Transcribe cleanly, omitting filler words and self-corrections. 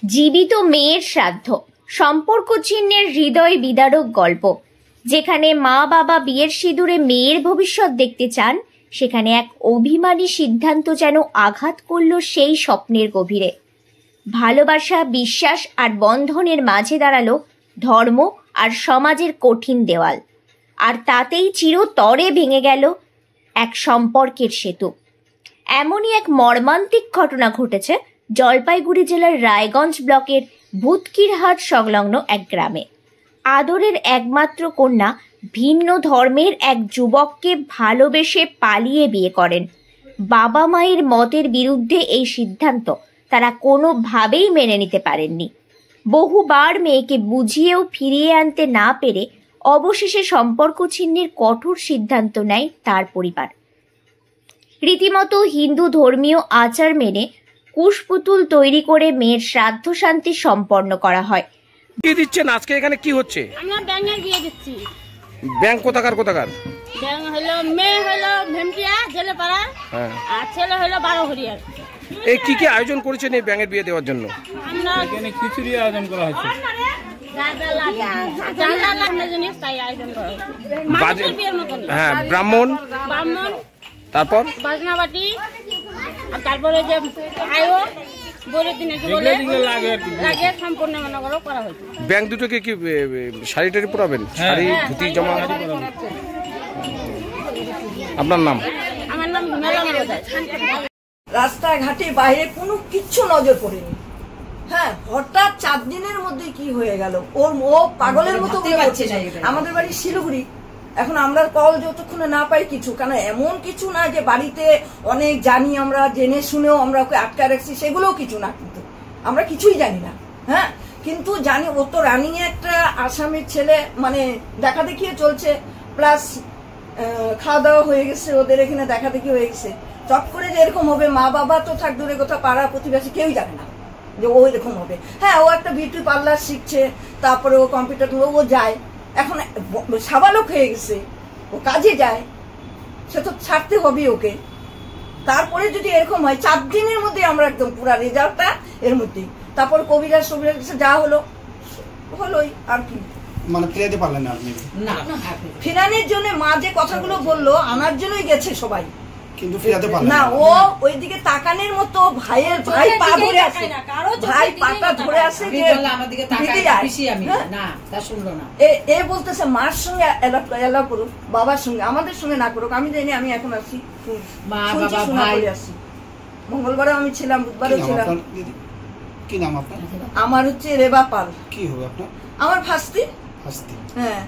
জীবিত মেয়ের শ্রাদ্ধ, সম্পর্ক ছিন্নের হৃদয় বিদারক গল্প। যেখানে মা বাবা বিয়ের সিঁদুরে মেয়ের ভবিষ্যৎ দেখতে চান, সেখানে এক অভিমানী সিদ্ধান্ত যেন আঘাত করল সেই স্বপ্নের গভীরে। ভালোবাসা, বিশ্বাস আর বন্ধনের মাঝে দাঁড়ালো ধর্ম আর সমাজের কঠিন দেওয়াল, আর তাতেই চিরতরে ভেঙে গেল এক সম্পর্কের সেতু। এমনই এক মর্মান্তিক ঘটনা ঘটেছে জলপাইগুড়ি জেলার রায়গঞ্জ ব্লকের ভূতকিরহাট সংলগ্ন এক গ্রামে। আদরের একমাত্র কন্যা ভিন্ন ধর্মের এক যুবককে ভালোবেসে পালিয়ে বিয়ে করেন। বাবা মায়ের মতের বিরুদ্ধে এই সিদ্ধান্ত তারা কোনোভাবেই মেনে নিতে পারেননি। বহুবার মেয়েকে বুঝিয়েও ফিরিয়ে আনতে না পেরে অবশেষে সম্পর্ক ছিন্নের কঠোর সিদ্ধান্ত নেয় তার পরিবার। রীতিমতো হিন্দু ধর্মীয় আচার মেনে কুশপুতুল তৈরি করে মেয়ের শ্রাদ্ধ শান্তি সম্পন্ন করা হয়। কি দিচ্ছেন আজকে? এখানে কি হচ্ছে? আমরা ব্যাঙের বিয়ে দিচ্ছি। ব্যাংক কোথাকার? ব্যাঙ হলো, মেয়ে হলো ভেমটিয়া জেলেপাড়া, আর ছেলে হলো বারোহরিয়ার। এই কি কি আয়োজন করেছেন এই ব্যাঙের বিয়ে দেওয়ার জন্য? আমরা এখানে খিচুড়ি আয়োজন করা হয়েছে। হ্যাঁ, ব্রাহ্মণ, তারপর বাজনাবাটি, আর তারপরে যে আয়ো বলের দিনে লাগে সম্পূর্ণ মনে করো করা হয়েছে। ব্যাংক দুটোকে কি শাড়ি টাড়ি পরাবেন? শাড়ি ধুতি জামা? আপনার নাম? আমার নাম মেলা। রাস্তাঘাটে বাইরে কোনো কিচ্ছু নজর পড়েনি। হ্যাঁ, হঠাৎ 4 দিনের মধ্যে কি হয়ে গেল, ও পাগলের মতো আমাদের বাড়ি শিলিগুড়ি। এখন আমরা কল যতক্ষণে না পাই কিছু, কারণ এমন কিছু না যে বাড়িতে অনেক জানি আমরা, জেনে শুনেও আমরা ওকে আটকা রাখছি, সেগুলোও কিছু না। কিন্তু আমরা কিছুই জানি না। হ্যাঁ, কিন্তু জানি ও তো রানিং একটা আসামের ছেলে, মানে দেখা দেখিয়ে চলছে, প্লাস খাওয়া দাওয়া হয়ে গেছে, ওদের এখানে দেখা দেখি হয়ে গেছে। চট করে যে এরকম হবে, মা বাবা তো থাক দূরে কোথাও, পাড়া প্রতিবেশী কেউই জানে না যে ও এরকম হবে। হ্যাঁ, ও একটা বিউটি পার্লার শিখছে, তারপরে ও কম্পিউটার ও যায়, এখন সাবালক হয়ে গেছে, ও কাজে যায়, সে তো ছাড়তে হবে ওকে। তারপরে যদি এরকম হয় 4 দিনের মধ্যে আমরা একদম পুরা রেজাল্টটা এর মধ্যেই, তারপর কবিরাজ সবিরাজ কাছে যা হলো হলোই। আর কি মানে ফিরাতে পারলেন না আপনি? না, ফিরানোর জন্য মা যে কথাগুলো বললো আনার জন্যই গেছে সবাই, কিন্তু ফিরাতে পারলেন না। ও ওইদিকে তাকানের মতো ভাই পা ধরে আছে, ভাই পাটা ধরে আছে যে এ বলতেছে মার সঙ্গে এলাও করুক, বাবার সঙ্গে, আমাদের সঙ্গে না করুক। আমি জানি, আমি এখন আসছি, আসছি। মঙ্গলবারে আমি ছিলাম, বুধবারে ছিলাম। কি নাম আপনার? আমার হচ্ছে রেবা পাল। কি হবে আপনার? আমার ফাস্তি। ফাস্তি, হ্যাঁ।